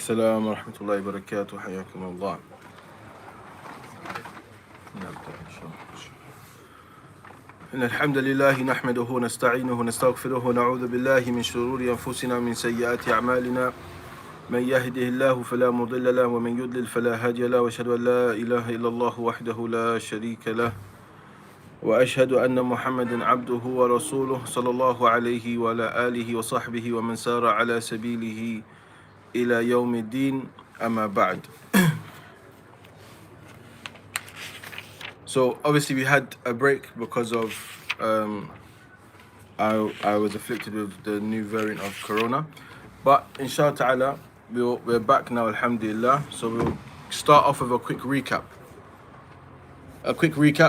السلام ورحمة الله وبركاته حياكم الله. إن الحمد لله نحمده ونستعينه ونستغفره ونعوذ بالله من شرور أنفسنا ومن سيئات أعمالنا من يهده الله فلا مضل له ومن يضلل فلا هادي له وأشهد أن لا إله إلا الله وحده لا شريك له وأشهد أن محمدا عبده ورسوله صلى الله عليه وعلى آله وصحبه ومن سار على سبيله إلى يوم الدين أما بعد. So obviously we had a break because of I was afflicted with the new variant of Corona, but inshallah ta'ala we're back now, alhamdulillah. So we'll start off with a quick recap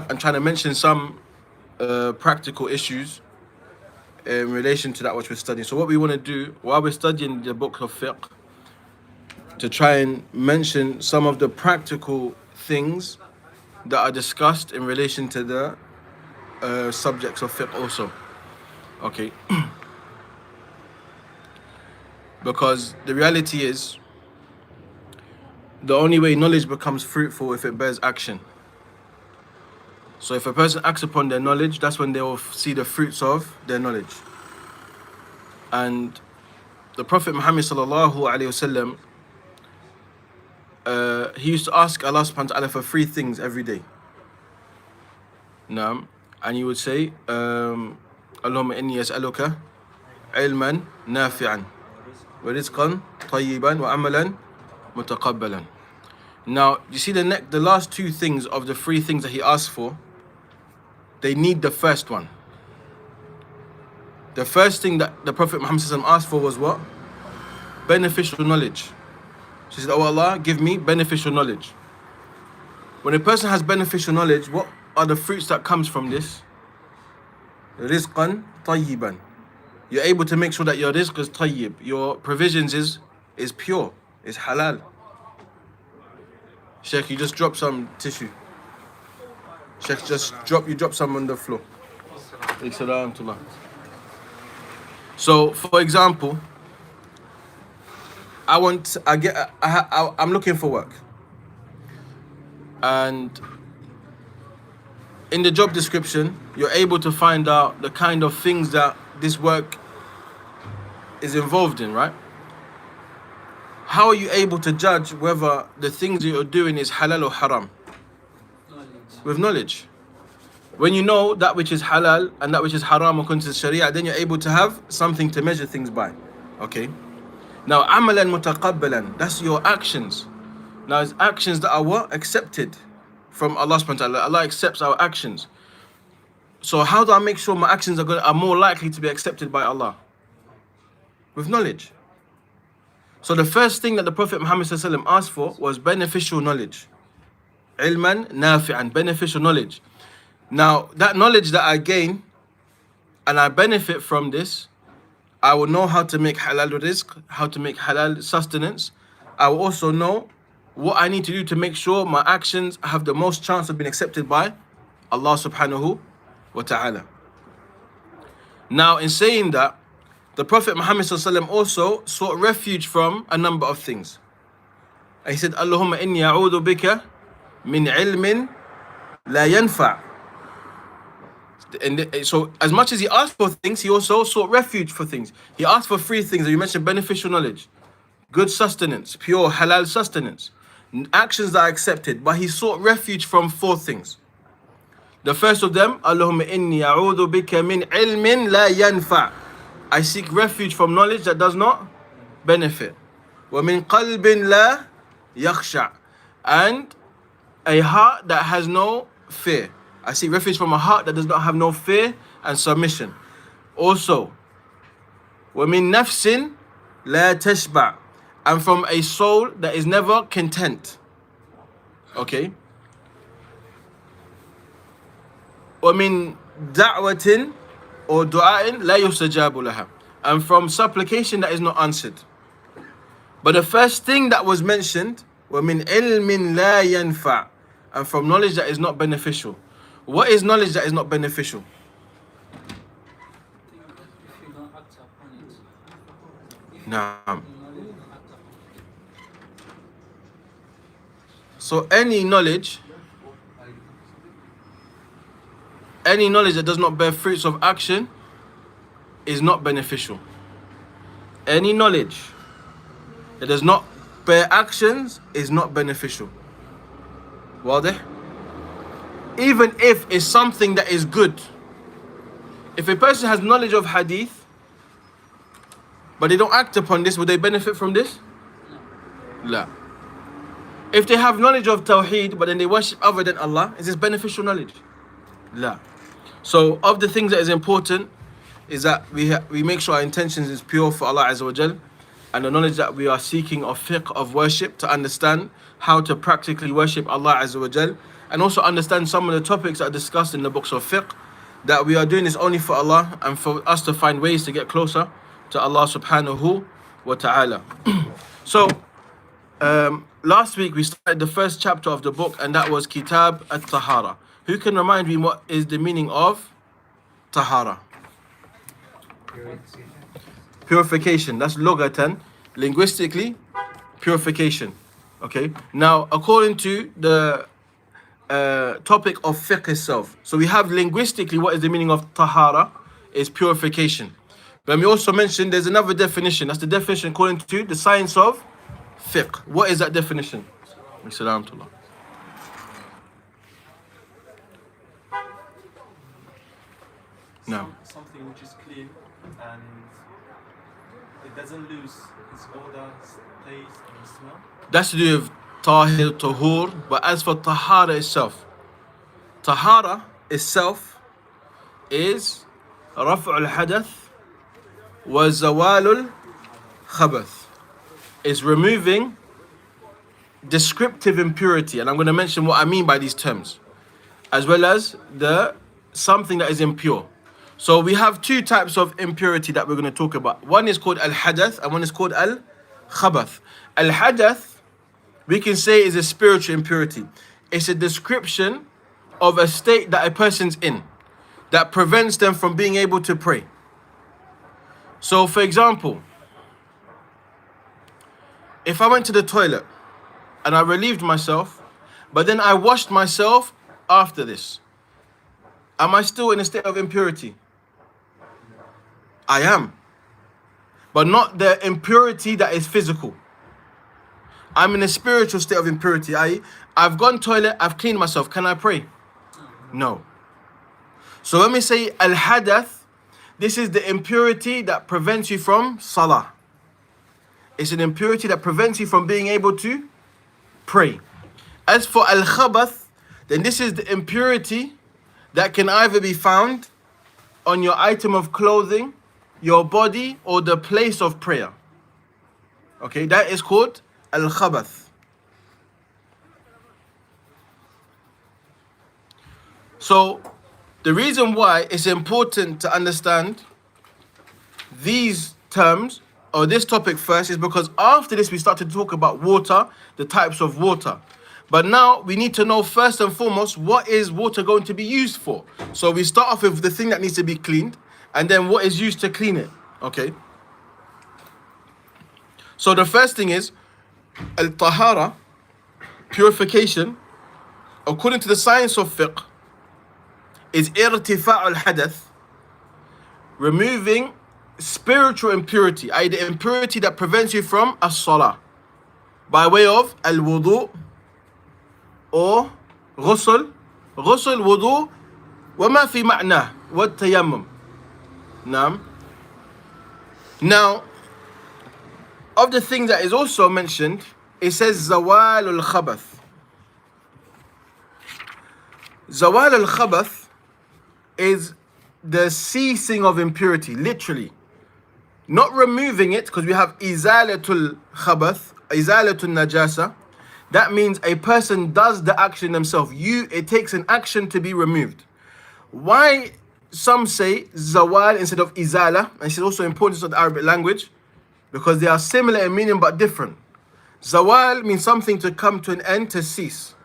and trying to mention some practical issues in relation to that which we're studying. So what we want to do while we're studying the book of Fiqh, to try and mention some of the practical things that are discussed in relation to the subjects of fiqh also. Okay. Because the reality is, the only way knowledge becomes fruitful if it bears action. So if a person acts upon their knowledge, that's when they will see the fruits of their knowledge. And the Prophet Muhammad sallallahu alaihi wasallam, he used to ask Allah subhanahu wa ta'ala for 3 things every day. Naam. And he would say, Allahumma inni as'aluka ilman nafi'an wa rizqan tayyiban wa amalan mutaqabbalan. Now, you see the last 2 things of the 3 things that he asked for, they need the first one. The first thing that the Prophet Muhammad asked for was what? Beneficial knowledge. She said, oh Allah, give me beneficial knowledge. When a person has beneficial knowledge, what are the fruits that comes from this? Rizqan tayyiban. You're able to make sure that your rizq is tayyib, your provisions is pure, is halal. Sheikh, you just dropped some tissue. Sheikh, you drop some on the floor. So, for example, I'm looking for work, and in the job description you're able to find out the kind of things that this work is involved in, right? How are you able to judge whether the things that you're doing is halal or haram? With knowledge. When you know that which is halal and that which is haram according to the Sharia, then you're able to have something to measure things by. Okay. Now, amalan mutaqabbalan, that's your actions. Now, it's actions that are what? Accepted from Allah subhanahu wa ta'ala. Allah accepts our actions. So how do I make sure my actions are more likely to be accepted by Allah? With knowledge. So the first thing that the Prophet Muhammad asked for was beneficial knowledge. Ilman nafi'an, beneficial knowledge. Now, that knowledge that I gain and I benefit from this, I will know how to make halal rizq, how to make halal sustenance. I will also know what I need to do to make sure my actions have the most chance of being accepted by Allah subhanahu wa ta'ala. Now, in saying that, the Prophet Muhammad also sought refuge from a number of things. He said, Allahumma inni a'udhu bika min ilmin la yanfa'. And so as much as he asked for things, he also sought refuge for things. He asked for 3 things that you mentioned: beneficial knowledge, good sustenance, pure halal sustenance, actions that are accepted. But he sought refuge from 4 things. The first of them, Allahumma inni a'udhu bika min ilmin la yanfa'. I seek refuge from knowledge that does not benefit. Wa min qalbin la yakhsha'. And a heart that has no fear. I seek refuge from a heart that does not have no fear and submission. Also, وَمِن نَفْسٍ لَا تَشْبَعْ, and from a soul that is never content. Okay? وَمِن دَعْوَةٍ or دُعَاءٍ لَا يُسْتَجَابُ لَهَا, and from supplication that is not answered. But the first thing that was mentioned, وَمِن عِلْمٍ لَا يَنْفَعْ, and from knowledge that is not beneficial. What is knowledge that is not beneficial? If you don't act upon it. Naam. So any knowledge that does not bear fruits of action is not beneficial. Any knowledge that does not bear actions is not beneficial. واضح? Even if it's something that is good. If a person has knowledge of hadith, but they don't act upon this, would they benefit from this? La. If they have knowledge of Tawheed, but then they worship other than Allah, is this beneficial knowledge? La. So, of the things that is important is that we make sure our intentions is pure for Allah Azza wa Jal, and the knowledge that we are seeking of fiqh, of worship, to understand how to practically worship Allah Azza wa Jal, and also understand some of the topics that are discussed in the books of fiqh, that we are doing this only for Allah and for us to find ways to get closer to Allah subhanahu wa ta'ala. So, last week we started the first chapter of the book, and that was Kitab Tahara. Who can remind me what is the meaning of Tahara? Purification. That's lugatan, linguistically, purification. Okay. Now, according to the topic of fiqh itself, so we have linguistically what is the meaning of tahara is purification. But we also mentioned there's another definition. That's the definition according to the science of fiqh. What is that definition? Assalamu No. Something which is clean and it doesn't lose its odor, taste, and smell. That's to do with tahir, tahur. But as for tahara itself is رفع الحدث وزوال الخبث. Is removing descriptive impurity, and I'm going to mention what I mean by these terms, as well as the something that is impure. So we have two types of impurity that we're going to talk about. One is called al-hadath and one is called al-khabath. Al-hadath, we can say, is a spiritual impurity. It's a description of a state that a person's in that prevents them from being able to pray. So for example, if I went to the toilet and I relieved myself, but then I washed myself after this, am I still in a state of impurity? I am. But not the impurity that is physical. I'm in a spiritual state of impurity. I've gone toilet, I've cleaned myself. Can I pray? No. So when we say al-hadath, this is the impurity that prevents you from salah. It's an impurity that prevents you from being able to pray. As for al-khabath, then this is the impurity that can either be found on your item of clothing, your body, or the place of prayer. Okay, that is called al-khabath. So, the reason why it's important to understand these terms, or this topic first, is because after this we start to talk about water, the types of water. But now we need to know first and foremost, what is water going to be used for? So we start off with the thing that needs to be cleaned, and then what is used to clean it. Okay. So the first thing is al-tahara, purification, according to the science of fiqh, is irtifa' al-hadath, removing spiritual impurity, i.e. the impurity that prevents you from as-salah, by way of al-wudu or ghusl, wudu, وما في معناه والتيمم. Now, of the things that is also mentioned, it says zawal al-khabath. Zawal al-khabath is the ceasing of impurity, literally. Not removing it, because we have izalatul khabath, izalatul najasa. That means a person does the action themselves. It takes an action to be removed. Why some say zawal instead of izala, and this is also important to the Arabic language, because they are similar in meaning but different. Zawal means something to come to an end, to cease.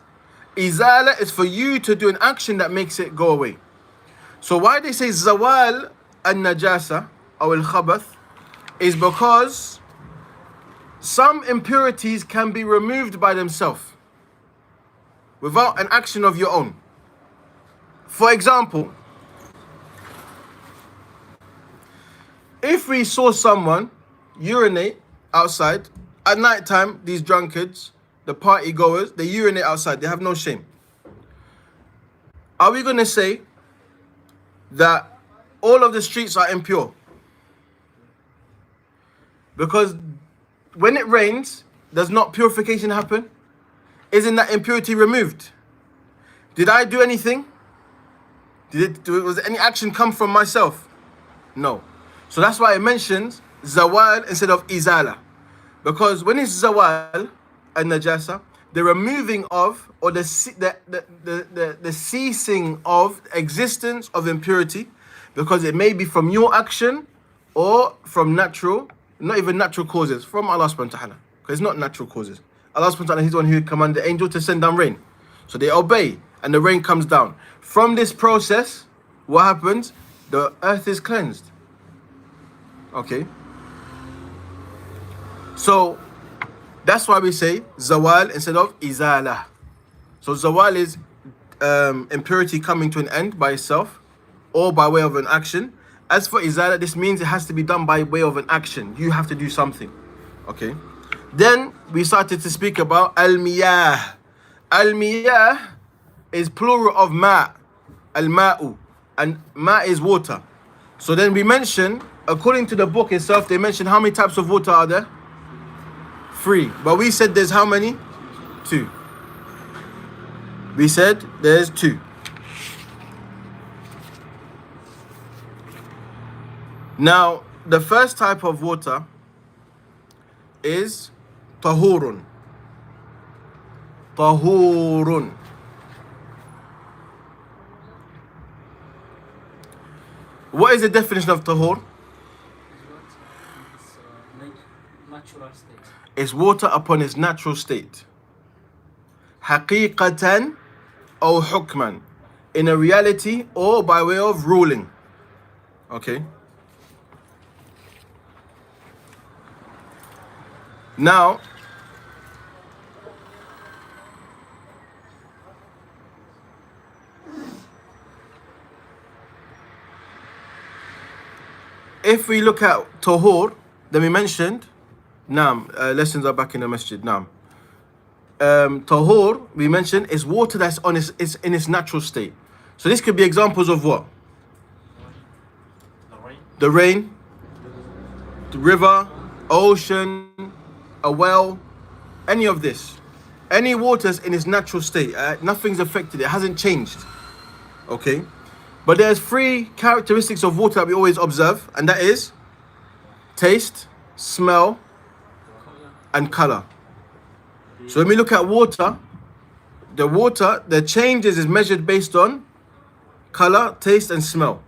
Izala is for you to do an action that makes it go away. So why they say zawal al-najasa or al-khabath is because some impurities can be removed by themselves without an action of your own. For example, if we saw someone urinate outside at night time, these drunkards, the party goers, they urinate outside, they have no shame. Are we going to say that all of the streets are impure? Because when it rains, does not purification happen? Isn't that impurity removed? Did I do anything? Was any action come from myself? No. So that's why it mentions zawal instead of izala. Because when it's zawal and najasa, the removing of, or the ceasing of existence of impurity, because it may be from your action or from natural, not even natural causes, from Allah subhanahu wa ta'ala. Because it's not natural causes. Allah subhanahu wa ta'ala, He's the one who commanded the angel to send down rain. So they obey and the rain comes down. From this process, what happens? The earth is cleansed. Okay. So that's why we say zawal instead of izala. So zawal is impurity coming to an end by itself or by way of an action. As for izala, this means it has to be done by way of an action. You have to do something. Okay. Then we started to speak about al-miyah. Al-miyah is plural of ma, al-ma'u, and ma is water. So then we mentioned, according to the book itself, they mentioned how many types of water are there? 3. But we said there's how many? 2. We said there's 2. Now, the first type of water is Tahorun. Tahorun. What is the definition of tahor? It's natural state. It's water upon its natural state. Haqiqatan or hukman. In a reality or by way of ruling. Okay. Now, if we look at tahor, then we mentioned, lessons are back in the masjid. Tahor, we mentioned, is water that's is in its natural state. So this could be examples of what? The rain, the river, ocean, a well, any of this. Any water's in its natural state. Nothing's affected. It hasn't changed. Okay? But there's 3 characteristics of water that we always observe, and that is taste, smell, and color. So when we look at water, the changes is measured based on color, taste, and smell.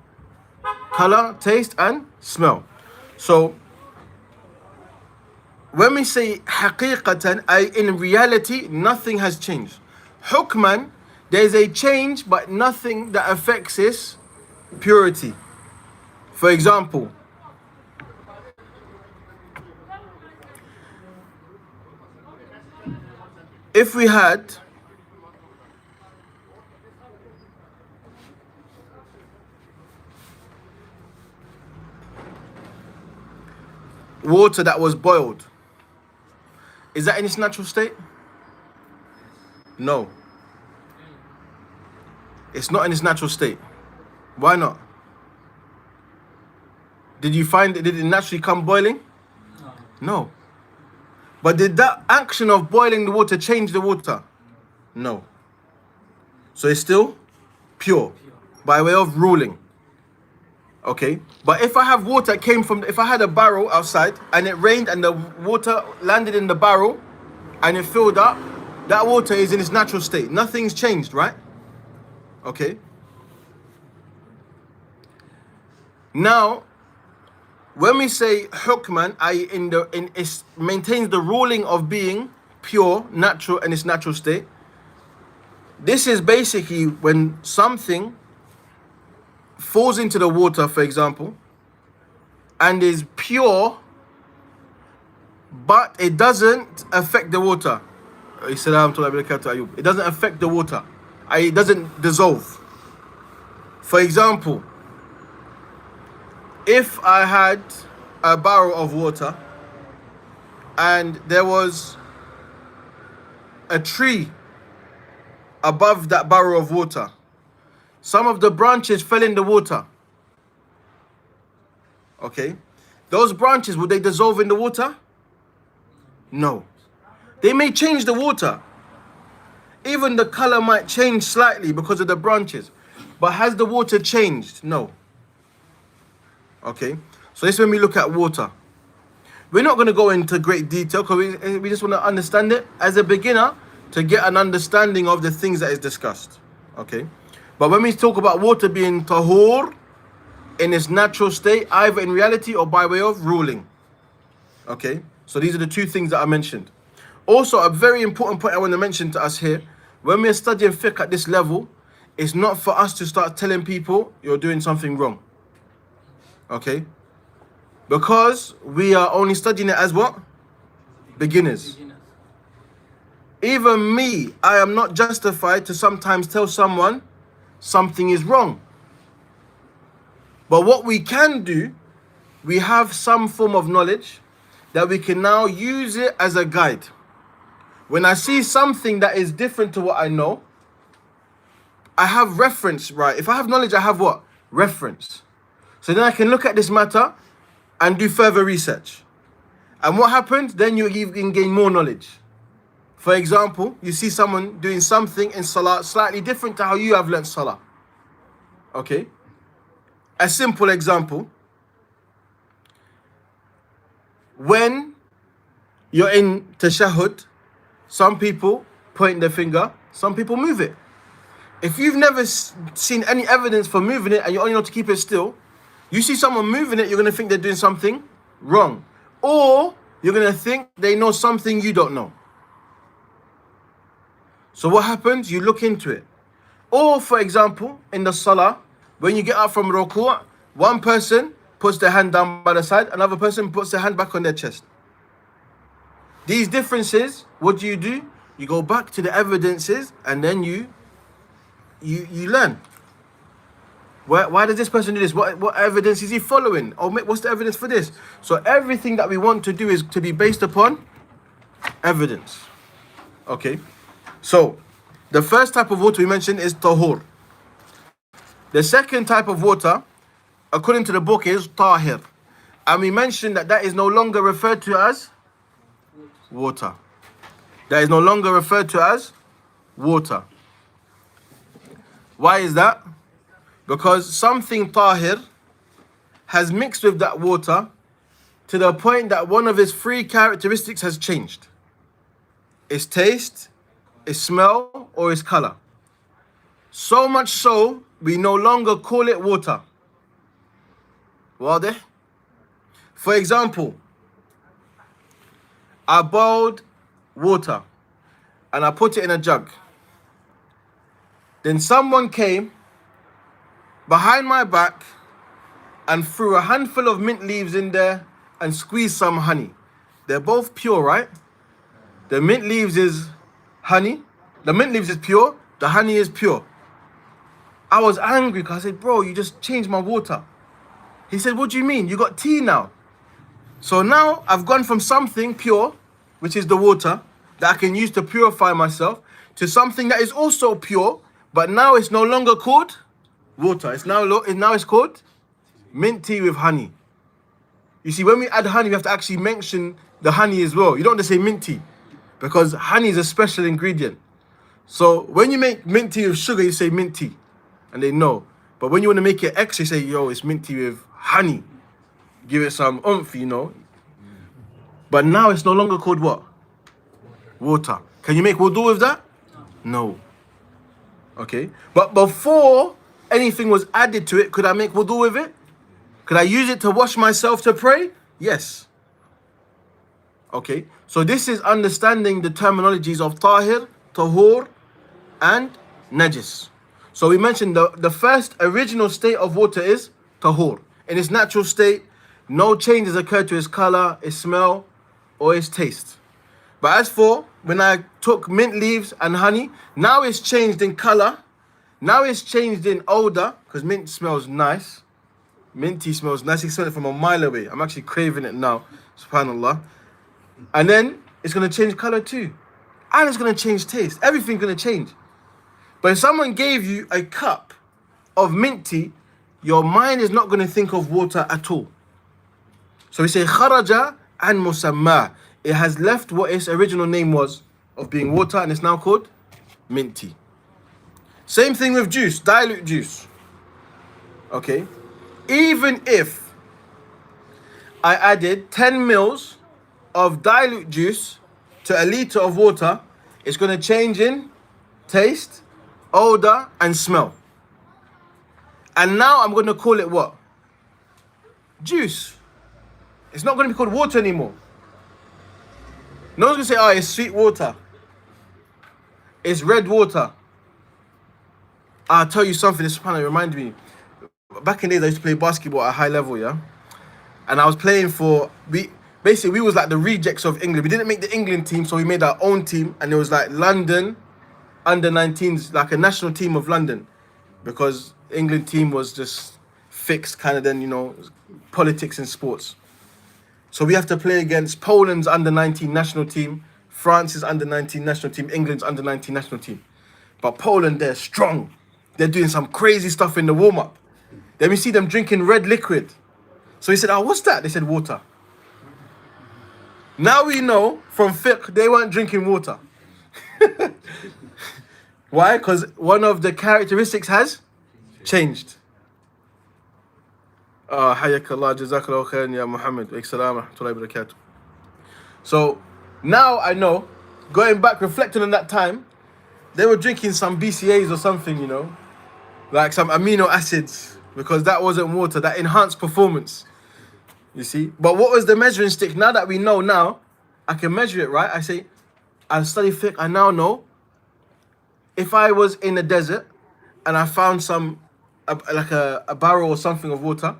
Color, taste, and smell. So when we say haqiqatan, in reality, nothing has changed. Hukman, there is a change, but nothing that affects its purity. For example, if we had water that was boiled, is that in its natural state? No. It's not in its natural state. Why not? Did you find it? Did it naturally come boiling? No. But did that action of boiling the water change the water? No. So it's still pure, by way of ruling. Okay, but if I have water if I had a barrel outside and it rained and the water landed in the barrel and it filled up, that water is in its natural state. Nothing's changed, right? Okay. Now, when we say hukman, i.e. it maintains the ruling of being pure, natural, in its natural state. This is basically when something falls into the water, for example, and is pure, but it doesn't affect the water. It doesn't affect the water. It doesn't dissolve. For example, if I had a barrel of water and there was a tree above that barrel of water, some of the branches fell in the water. Okay, those branches, would they dissolve in the water? No. They may change the water. Even the color might change slightly because of the branches. But has the water changed? No. Okay, so this is when we look at water. We're not going to go into great detail because we just want to understand it as a beginner to get an understanding of the things that is discussed. Okay, but when we talk about water being tahur in its natural state, either in reality or by way of ruling. Okay, so these are the two things that I mentioned. Also, a very important point I want to mention to us here, when we're studying fiqh at this level, it's not for us to start telling people you're doing something wrong. Okay, because we are only studying it as what? Beginners. Even me, I am not justified to sometimes tell someone something is wrong. But what we can do, we have some form of knowledge that we can now use it as a guide. When I see something that is different to what I know, I have reference, right? If I have knowledge, I have what? Reference. So then I can look at this matter and do further research. And what happens? Then you can gain more knowledge. For example, you see someone doing something in salah slightly different to how you have learnt salah. Okay? A simple example. When you're in tashahhud, some people point their finger, some people move it. If you've never seen any evidence for moving it and you only know to keep it still, you see someone moving it, you're going to think they're doing something wrong. Or you're going to think they know something you don't know. So what happens? You look into it. Or for example, in the salah, when you get up from ruku', one person puts their hand down by the side, another person puts their hand back on their chest. These differences, what do? You go back to the evidences and then you learn. Why does this person do this? What evidence is he following? Or what's the evidence for this? So everything that we want to do is to be based upon evidence. Okay. So the first type of water we mentioned is tahur. The second type of water, according to the book, is tahir. And we mentioned that is no longer referred to as water. That is no longer referred to as water. Why is that? Because something tahir has mixed with that water to the point that one of its three characteristics has changed. Its taste, its smell, or its color. So much so, we no longer call it water. Wadih? For example, I boiled water and I put it in a jug. Then someone came behind my back and threw a handful of mint leaves in there and squeezed some honey. They're both pure, right? The mint leaves is honey. The mint leaves is pure. The honey is pure. I was angry because I said, bro, you just changed my water. He said, what do you mean? You got tea now. So now I've gone from something pure, which is the water, that I can use to purify myself, to something that is also pure, but now it's no longer called water. It's called mint tea with honey. You see, when we add honey, we have to actually mention the honey as well. You don't just say mint tea, because honey is a special ingredient. So when you make mint tea with sugar, you say mint tea. and they know. But when you want to make it extra, you say, yo, it's minty with honey. Give it some oomph, you know. But now it's no longer called what? Water. Can you make wudu with that? No. Okay. But before anything was added to it, could I make wudu with it? Could I use it to wash myself to pray? Yes. Okay. So this is understanding the terminologies of tahir, tahur, and najis. So we mentioned the first original state of water is tahur. In its natural state, no changes occur to its color, its smell, or its taste. But as for when I took mint leaves and honey, now it's changed in color. Now it's changed in odor, because mint smells nice. Minty smells nice. You can smell it from a mile away. I'm actually craving it now. SubhanAllah. And then it's going to change color too. And it's going to change taste. Everything's going to change. But if someone gave you a cup of mint tea, your mind is not going to think of water at all. So we say, kharaja an musamma. It has left what its original name was of being water, and it's now called mint tea. Same thing with juice, dilute juice. Okay? Even if I added 10 mils of dilute juice to a liter of water, it's going to change in taste, odor, and smell. And now I'm going to call it what? Juice. It's not going to be called water anymore. No one's going to say, oh, it's sweet water. It's red water. I'll tell you something, this kind of reminds me. Back in the days, I used to play basketball at a high level, yeah? And I was playing for, we was like the rejects of England. We didn't make the England team, so we made our own team. And it was like London under 19s, like a national team of London. Because England team was just fixed kind of then, you know, politics and sports. So we have to play against Poland's under 19 national team, France's under 19 national team, England's under 19 national team. But Poland, they're strong. They're doing some crazy stuff in the warm-up. Then we see them drinking red liquid. So he said, oh, what's that? They said, water. Now we know from Fiqh, they weren't drinking water. Why? Because one of the characteristics has changed. Hayakallah, Jazakallah khairan, ya Muhammad. Assalamu alaikum wa barakatuh. So now I know, going back, reflecting on that time, they were drinking some BCAs or something, you know, like some amino acids, because that wasn't water, that enhanced performance. You see? But what was the measuring stick? Now that we know now, I can measure it, right? I say, I study fiqh, I now know if I was in a desert and I found some, like a barrel or something of water,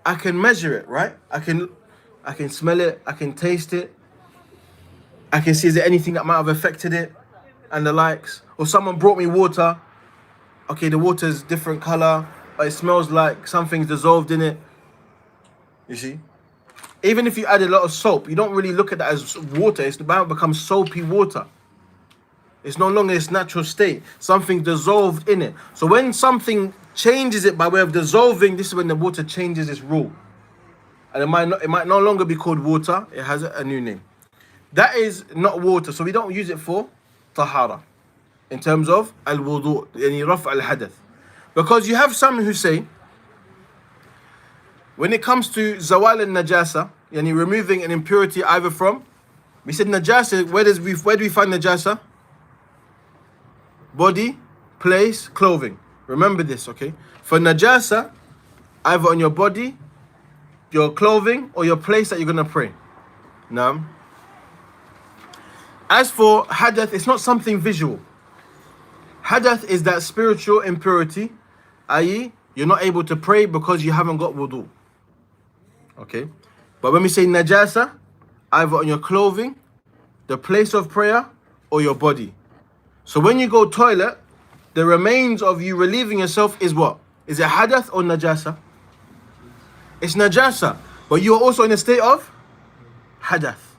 I can measure it, right? I can smell it, I can taste it, I can see is there anything that might have affected it and the likes. Or someone brought me water, okay, the water's different color, but it smells like something's dissolved in it. You see? Even if you add a lot of soap, you don't really look at that as water. It's about to become soapy water. It's no longer its natural state. Something dissolved in it. So when something changes it by way of dissolving, this is when the water changes its rule. And it might no longer be called water. It has a new name. That is not water. So we don't use it for tahara. In terms of al-wudu, yani raf' al-hadath. Because you have some who say, when it comes to zawal al-najasa, yani removing an impurity either from, we said najasa, where do we find najasa? Body, place, clothing. Remember this, okay? For najasa, either on your body, your clothing, or your place that you're going to pray. Now, as for hadath, it's not something visual. Hadath is that spiritual impurity, i.e., you're not able to pray because you haven't got wudu. Okay? But when we say najasa, either on your clothing, the place of prayer, or your body. So when you go toilet, the remains of you relieving yourself is what? Is it hadath or najasa? It's najasa. But you are also in a state of hadath.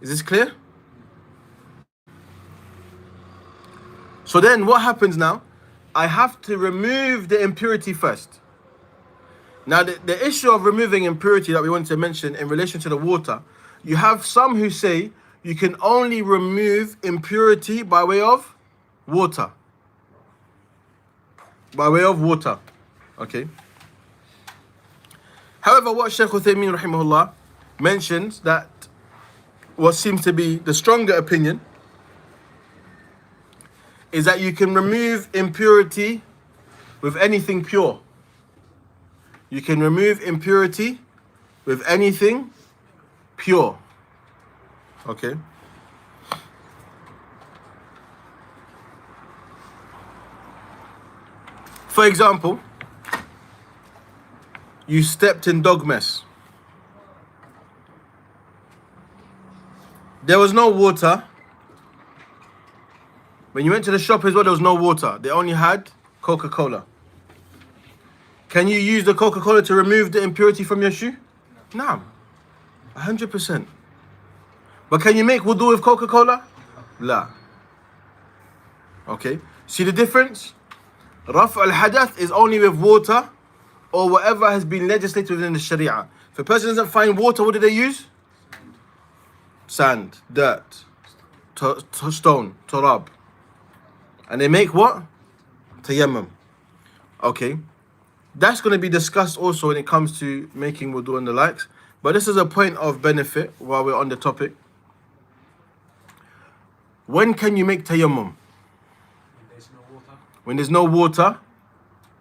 Is this clear? So then what happens now? I have to remove the impurity first. Now the issue of removing impurity that we want to mention in relation to the water, you have some who say you can only remove impurity by way of water. by way of water. Okay. However, what Shaykh Uthaymeen rahimahullah mentions that what seems to be the stronger opinion is that you can remove impurity with anything pure. You can remove impurity with anything pure. Okay. For example, you stepped in dog mess. There was no water. When you went to the shop as well, there was no water. They only had Coca-Cola. Can you use the Coca-Cola to remove the impurity from your shoe? No. 100%. But can you make wudu with Coca-Cola? La. Okay. See the difference? Raf al-hadath is only with water or whatever has been legislated within the Sharia. If a person doesn't find water, what do they use? Sand, dirt, stone, turab. And they make what? Tayammum. Okay. That's going to be discussed also when it comes to making wudu and the likes. But this is a point of benefit while we're on the topic. When can you make tayammum? When there's no water. When there's no water,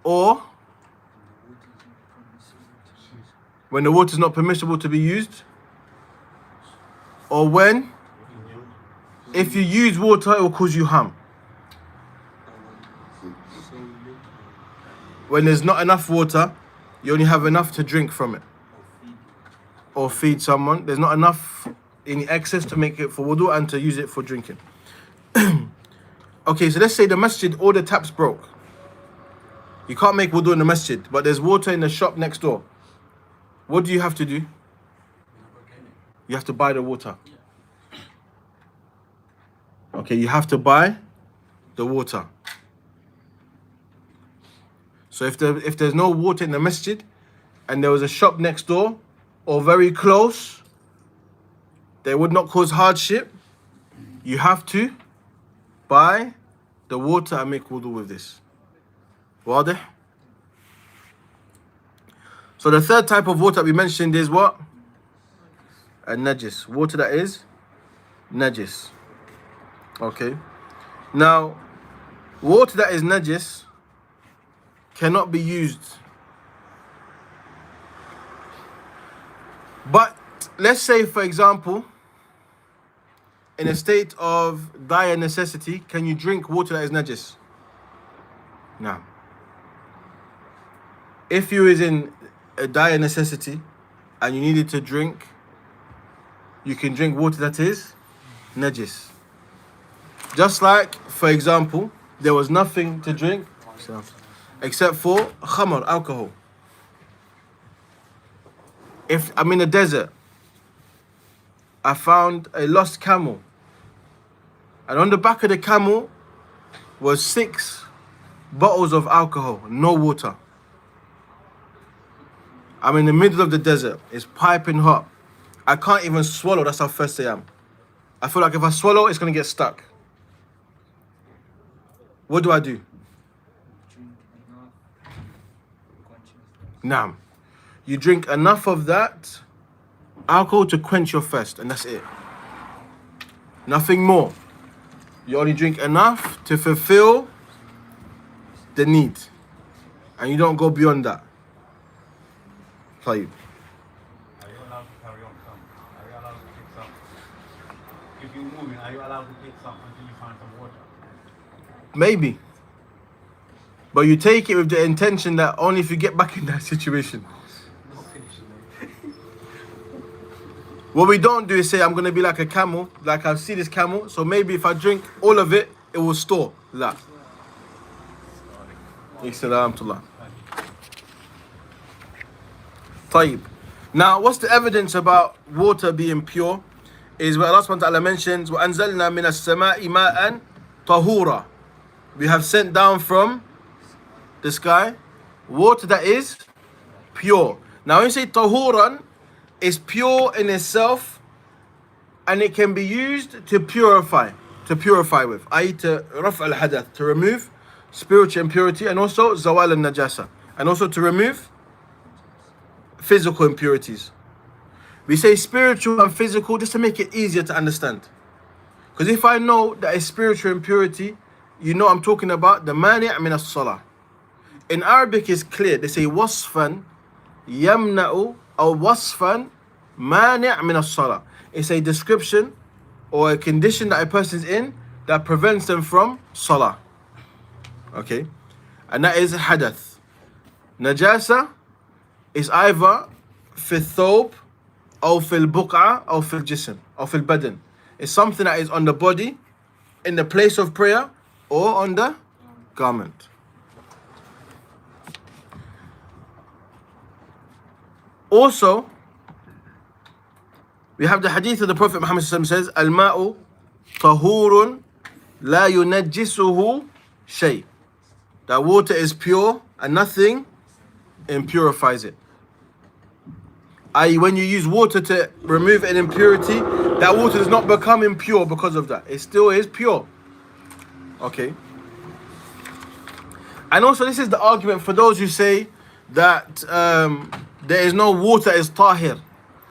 or when the water is not permissible to be used, or when, if you use water, it will cause you harm. When there's not enough water, you only have enough to drink from it, or feed someone. There's not enough in excess to make it for wudu and to use it for drinking. Okay, so let's say the masjid, all the taps broke. You can't make wudu in the masjid, but there's water in the shop next door. What do you have to do? You have to buy the water. Okay, you have to buy the water. So if there's no water in the masjid and there was a shop next door or very close, they would not cause hardship. You have to buy the water and make wudu with this. Wadih? So the third type of water we mentioned is what? A najis. Water that is najis. Okay. Now, water that is najis cannot be used. But let's say, for example, in a state of dire necessity, can you drink water that is najis? No. If you is in a dire necessity and you needed to drink, you can drink water that is najis. Just like, for example, there was nothing to drink except for khamr, alcohol. If I'm in a desert, I found a lost camel, and on the back of the camel was 6 bottles of alcohol, no water. I'm in the middle of the desert, it's piping hot. I can't even swallow, that's how thirsty I am. I feel like if I swallow, it's going to get stuck. What do I do? Naam. You drink enough of that alcohol to quench your thirst, and that's it. Nothing more. You only drink enough to fulfill the need, and you don't go beyond that. Play. Are you allowed to carry on some? Are you allowed to pick some? If you're moving, are you allowed to pick some until you find some water? Maybe. But you take it with the intention that only if you get back in that situation. What we don't do is say, I'm going to be like a camel, like I see this camel, so maybe if I drink all of it, it will store. La. Tayyib. Now, what's the evidence about water being pure? Is where Allah subhanahu wa ta'ala mentions, وَأَنزَلْنَا مِنَ السَّمَاءِ مَاءً طَهُورًا. We have sent down from the sky water that is pure. Now, when you say tahuran, it's pure in itself, and it can be used to purify with, i.e. to raf al-hadath, to remove spiritual impurity, and also zawal al-najasa, and also to remove physical impurities. We say spiritual and physical just to make it easier to understand. Because if I know that a spiritual impurity, you know I'm talking about the mani' min as-salah. In Arabic it's clear. They say wasfan yamna'u or wasfan mani' min as-salah. It's a description or a condition that a person's in that prevents them from salah. Okay? And that is hadath. Najasa is either fi thawb or fil buq'a or fil jism or fil badan. It's something that is on the body, in the place of prayer, or on the garment. Also, we have the hadith of the Prophet Muhammad says, Al-ma'u tahurun la yunajjisuhu shay. That water is pure and nothing impurifies it. I.e., when you use water to remove an impurity, that water does not become impure because of that. It still is pure. Okay. And also, this is the argument for those who say that there is no water as tahir,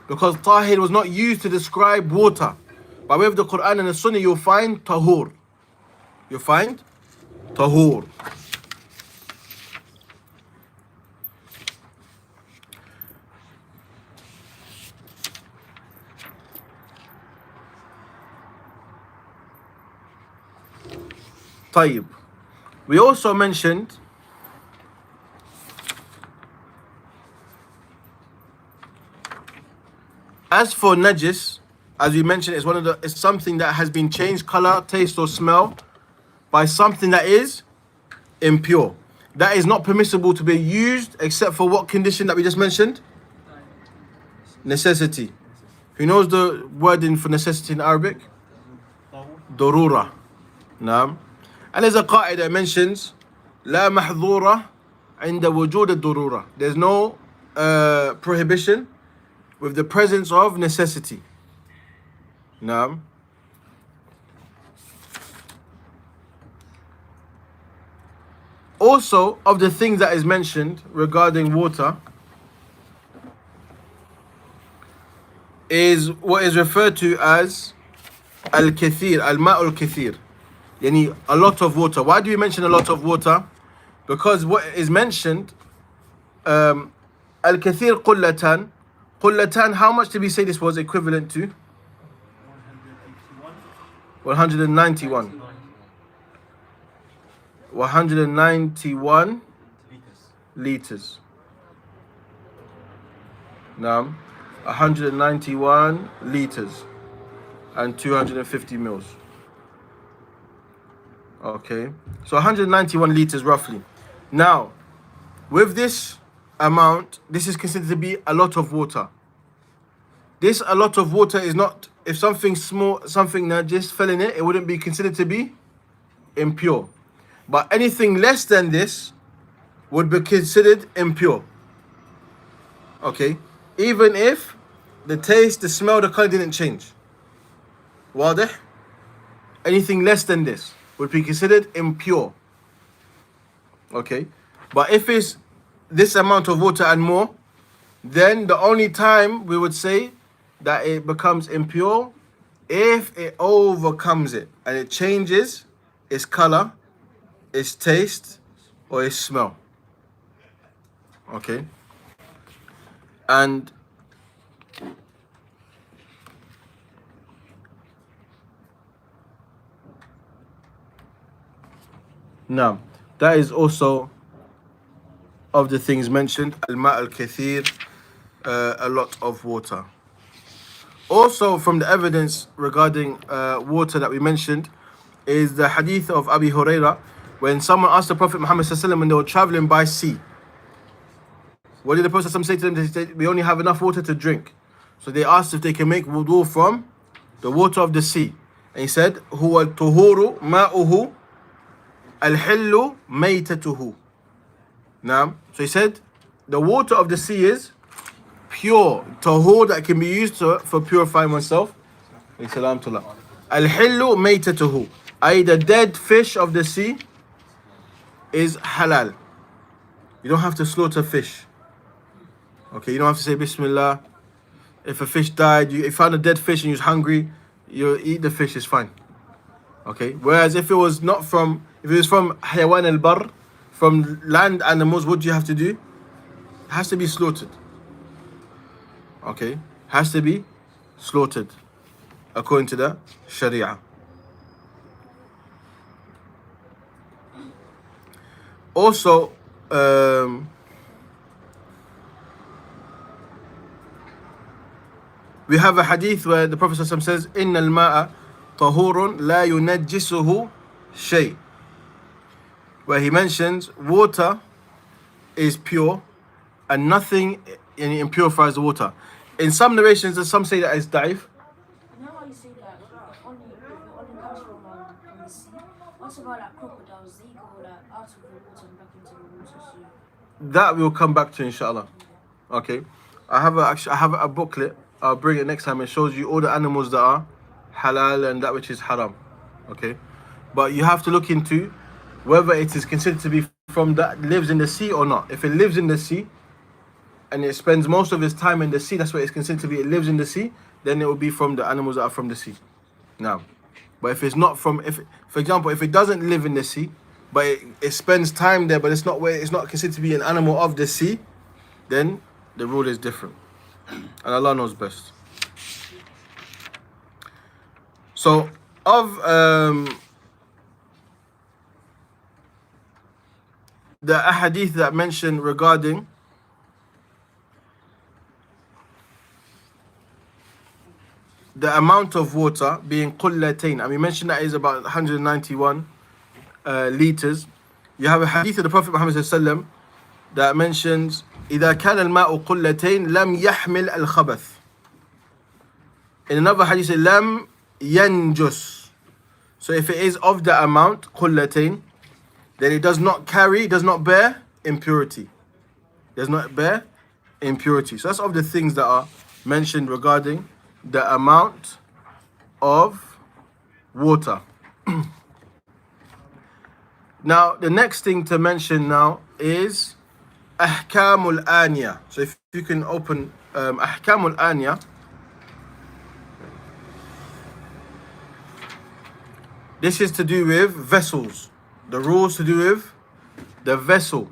because tahir was not used to describe water. But with the Quran and the Sunnah, you'll find tahur. You find tahur. طيب. We also mentioned as for najis, as we mentioned, it's something that has been changed color, taste or smell by something that is impure. That is not permissible to be used except for what condition that we just mentioned? Necessity. Who knows the wording for necessity in Arabic? Darura. Naam. And there's a qaida that mentions لا محظورة عند وجود الضرورة. There's no prohibition with the presence of necessity. Naam. Also, of the things that is mentioned regarding water is what is referred to as al-kathir, al-ma'ul kathir. Yani a lot of water. Why do we mention a lot of water? Because what is mentioned, al-kathir qullatan. Qullatan, how much did we say this was equivalent to? 191. 191 liters. Now, 191 liters and 250 mils. Okay, so 191 liters roughly. Now, with this amount, this is considered to be a lot of water. This a lot of water is not, if something small, something najis fell in it, it wouldn't be considered to be impure. But anything less than this would be considered impure. Okay, even if the taste, the smell, the color didn't change. Wadih? Anything less than this would be considered impure. Okay, but if it's this amount of water and more, then the only time we would say that it becomes impure if it overcomes it and it changes its color, its taste, or its smell. Okay, and now that is also of the things mentioned, al-ma' al-kathir, a lot of water. Also from the evidence regarding water that we mentioned is the hadith of Abi Huraira, when someone asked the Prophet Muhammad ﷺ when they were traveling by sea. What did the Prophet ﷺ say to them? They said, we only have enough water to drink. So they asked if they can make wudu from the water of the sea. And he said, huwa al-tuhuru ma'uhu al-hillu maytatuhu. Now, so he said, the water of the sea is pure, tahur, that can be used for purifying oneself. Al-hillu maytatuhu, i.e. the dead fish of the sea is halal. You don't have to slaughter fish. Okay, you don't have to say Bismillah. If a fish died, you found a dead fish and you was hungry, you eat the fish, it's fine. Okay, whereas if it was from Hayawan al-Bar, from land animals, what do you have to do? It has to be slaughtered. Okay, has to be slaughtered according to the Sharia. Also, we have a hadith where the Prophet ﷺ says, "Inna al-ma'a tahurun la yunajjisuhu shay." Where he mentions water is pure and nothing impurifies the water. In some narrations, some say that it's da'if. You know how you say that only comes from the sea? What's about like crocodiles? They go like out of the water and back into the water. So That we'll come back to, inshallah. Okay, I have a booklet. I'll bring it next time. It shows you all the animals that are halal and that which is haram. Okay, but you have to look into whether it is considered to be from that lives in the sea or not. If it lives in the sea and it spends most of its time in the sea, that's what it's considered to be. It lives in the sea, then it will be from the animals that are from the sea. Now, but if it's not from, for example, if it doesn't live in the sea, but it spends time there, but it's not considered to be an animal of the sea, then the rule is different. And Allah knows best. So, of the ahadith that mention regarding the amount of water being qullatayn, and we mentioned that is about 191 liters. You have a hadith of the Prophet Muhammad ﷺ that mentions إذا كان الماء قلتين لم يحمل الخبث. In another hadith, لم ينجس. So if it is of the amount قلتين, then it does not bear impurity. Does not bear impurity. So that's of the things that are mentioned regarding the amount of water. Now, the next thing to mention now is Ahkamul Aniya. So if you can open Ahkamul Aniya. This is to do with vessels. The rules to do with the vessel,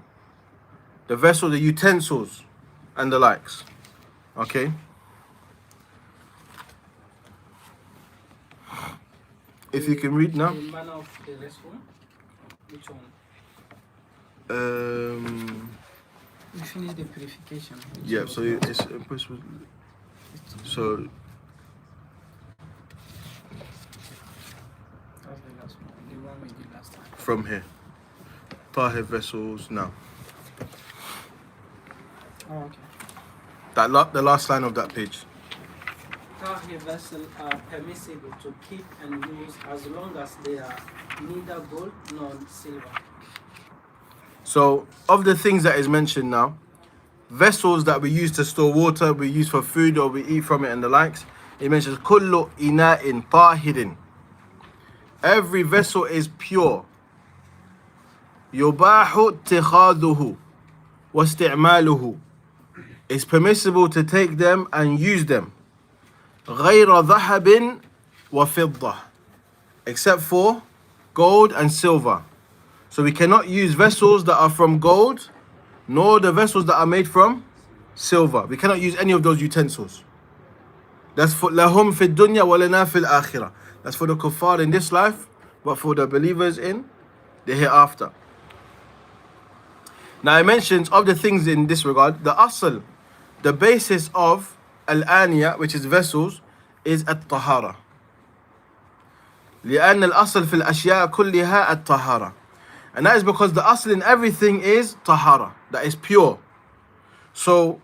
the utensils, and the likes. Okay. If you can read now. The manner of the restroom. Which one? We finished the purification. Yeah, so it's so That's the last one. The one we did last time. from here, Tahir vessels now. Oh, okay. The last line of that page. Tahir vessels are permissible to keep and use as long as they are neither gold nor silver. So, of the things that is mentioned now, vessels that we use to store water, we use for food or we eat from it and the likes, it mentions kullu ina'in tahirin. Every vessel is pure. Yubahu ittikhaduhu wa isti'maluhu. It's permissible to take them and use them. غير ذهب وفضة. Except for gold and silver. So we cannot use vessels that are from gold, nor the vessels that are made from silver. We cannot use any of those utensils. That's for lahum fi dunya wa lana fil akhirah. That's for the kuffar in this life, but for the believers in the hereafter. Now it mentions of the things in this regard, the asl, the basis of al-aniya, which is vessels, is at-tahara. لأن الأصل في الأشياء كلها الطهارة. And that is because the asl in everything is tahara, that is pure. So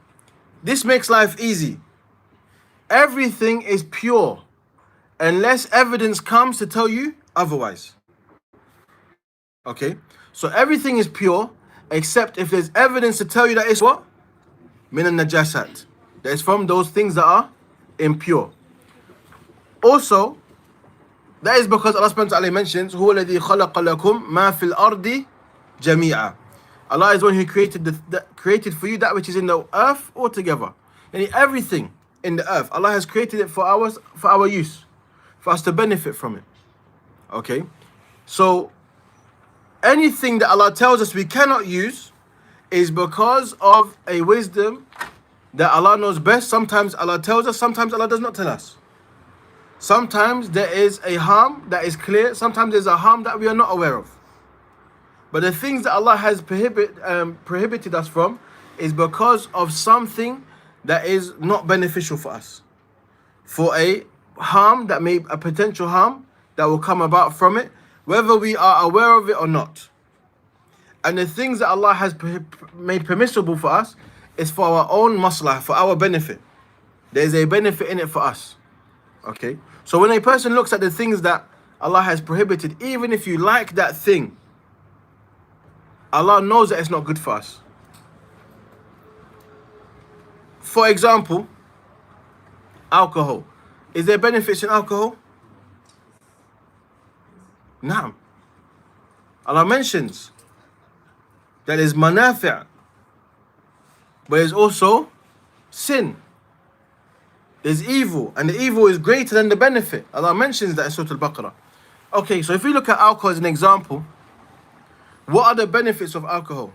this makes life easy. Everything is pure unless evidence comes to tell you otherwise. Okay? So everything is pure except if there's evidence to tell you that it's what? Min al-najasat. That is from those things that are impure. Also, that is because Allah subhanahu wa ta'ala mentions هو الذي خلق لكم ما في الأرض جميعا. Allah is the one who created for you that which is in the earth altogether. And everything in the earth, Allah has created it for our use, for us to benefit from it. Okay? So anything that Allah tells us we cannot use is because of a wisdom that Allah knows best. Sometimes Allah tells us, sometimes Allah does not tell us. Sometimes there is a harm that is clear, sometimes there's a harm that we are not aware of. But the things that Allah has prohibited us from is because of something that is not beneficial for us. For a harm a potential harm that will come about from it, whether we are aware of it or not. And the things that Allah has made permissible for us is for our own maslah, for our benefit. There is a benefit in it for us. Okay? So when a person looks at the things that Allah has prohibited, even if you like that thing, Allah knows that it's not good for us. For example, alcohol. Is there benefits in alcohol? Naam. Allah mentions that there's manafi', but there's also sin. There's evil, and the evil is greater than the benefit. Allah mentions that in Surah Al-Baqarah. Okay, so if we look at alcohol as an example, what are the benefits of alcohol?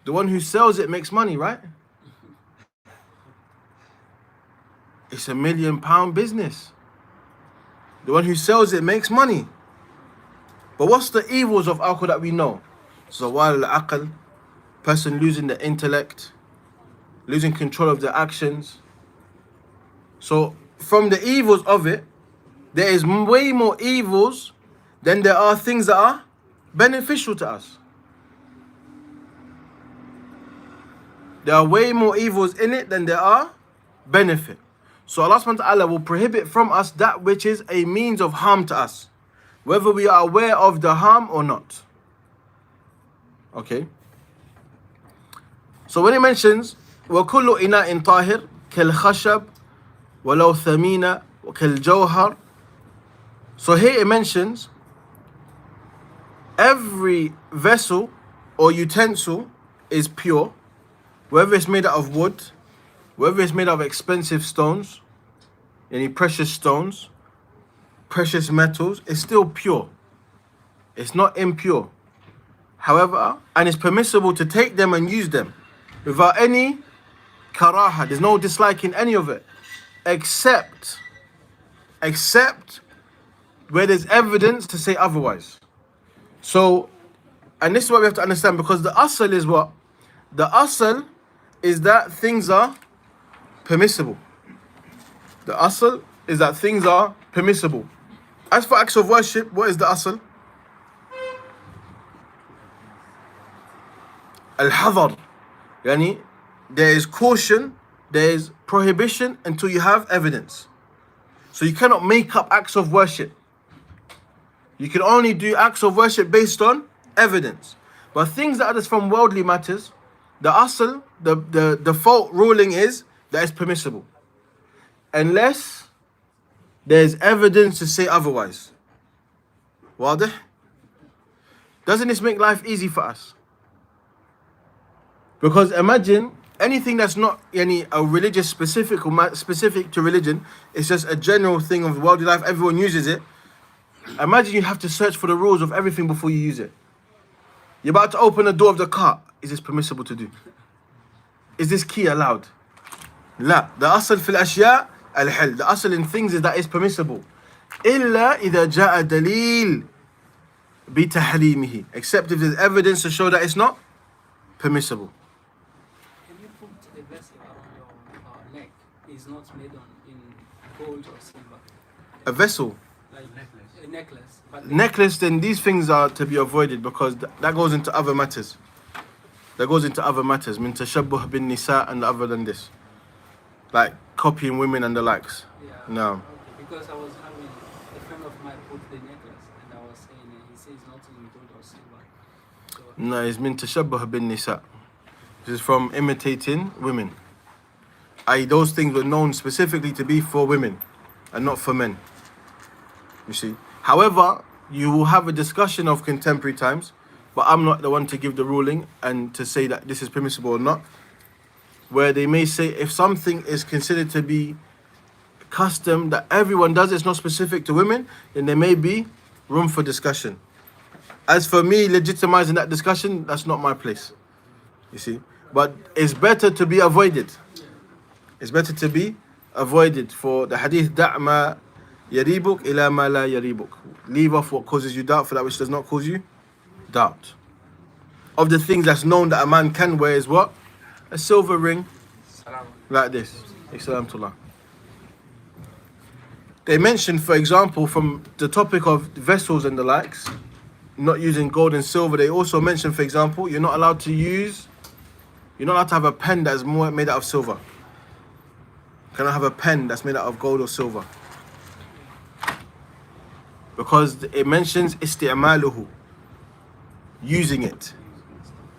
The one who sells it makes money, right? It's £1 million business. The one who sells it makes money. But what's the evils of alcohol that we know? Zawal al-aql, person losing the intellect, losing control of their actions. So from the evils of it, there is way more evils than there are things that are beneficial to us. There are way more evils in it than there are benefit. So Allah subhanahu wa ta'ala will prohibit from us that which is a means of harm to us, whether we are aware of the harm or not. Okay? So when he mentions وَكُلُّ إِنَاءٍ طَاهِرٍ كَالْخَشَبِ وَلَوْ ثَمِينَ وَكَالْجَوْهَرِ. So here it mentions every vessel or utensil is pure, whether it's made out of wood, whether it's made out of expensive stones, any precious stones, precious metals, it's still pure. It's not impure. However, and it's permissible to take them and use them without any karaha. There's no dislike in any of it, except where there's evidence to say otherwise. So, and this is what we have to understand, because the asl is what? The asl is that things are permissible. The asl is that things are permissible. As for acts of worship, what is the asl? Al-hadar. Yani, there is caution, there is prohibition until you have evidence. So you cannot make up acts of worship. You can only do acts of worship based on evidence. But things that are just from worldly matters, the asl, the default ruling is that it's permissible, unless there's evidence to say otherwise. Wadih? Doesn't this make life easy for us? Because imagine anything that's not any a religious specific or specific to religion, it's just a general thing of worldly life, everyone uses it. Imagine you have to search for the rules of everything before you use it. You're about to open the door of the car. Is this permissible to do? Is this key allowed? La. The asl fil ashya al-hil. The asl in things is that it's permissible. Illa idha ja'a dalil bi tahrimihi. Except if there's evidence to show that it's not permissible. Can you put a vessel around your neck is not made in gold or silver? A vessel. Like a necklace. But Necklace, then these things are to be avoided, because that goes into other matters. That goes into other matters. Min tashabbuh bin nisa and other than this. Like copying women and the likes. yeah. No. Okay. Because I was having a friend of mine put the necklace, and I was saying he says not in gold or silver. So, No, it's min tashabbuh bin nisa. This is from imitating women. Those things were known specifically to be for women and not for men. You see. However, you will have a discussion of contemporary times, but I'm not the one to give the ruling and to say that this is permissible or not, where they may say if something is considered to be custom that everyone does, it's not specific to women, then there may be room for discussion. As for me legitimizing that discussion, that's not my place, you see. But it's better to be avoided. It's better to be avoided for the hadith, da'ma yaribuk ila ma la yaribuk. Leave off what causes you doubt for that which does not cause you doubt. Of the things that's known that a man can wear is what? A silver ring like this. Salam. They mentioned, for example, from the topic of vessels and the likes, not using gold and silver, they also mentioned, for example, you're not allowed to have a pen that is made out of silver. You cannot have a pen that's made out of gold or silver. Because it mentions isti'maluhu, using it.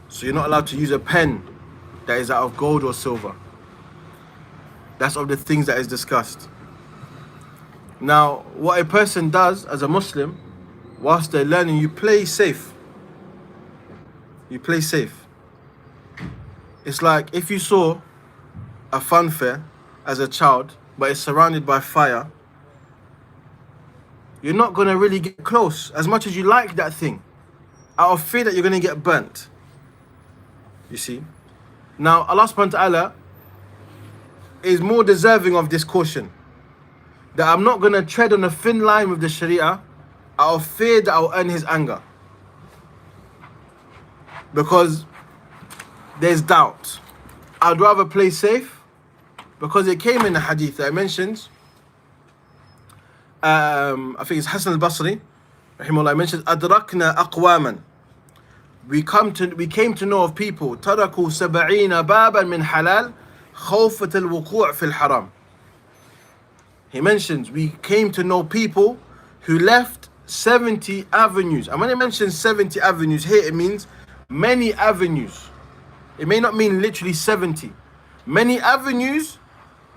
So you're not allowed to use a pen that is out of gold or silver. That's of the things that is discussed. Now, what a person does as a Muslim, whilst they're learning, you play safe. You play safe. It's like if you saw a funfair as a child, but it's surrounded by fire, you're not going to really get close as much as you like that thing, out of fear that you're going to get burnt. You see? Now, Allah subhanahu wa ta'ala is more deserving of this caution, that I'm not going to tread on a thin line with the Sharia out of fear that I'll earn his anger. Because there's doubt. I'd rather play safe, because it came in the hadith that it mentions, I think it's Hassan al-Basri, rahimahullah, mentions, Adrakna aqwaman. We came to know of people, taraku sab'ina baban min halal, khawfat al-wuqu' fil haram. He mentions, we came to know people who left 70 avenues. And when it mentions 70 avenues here, it means many avenues. It may not mean literally 70. Many avenues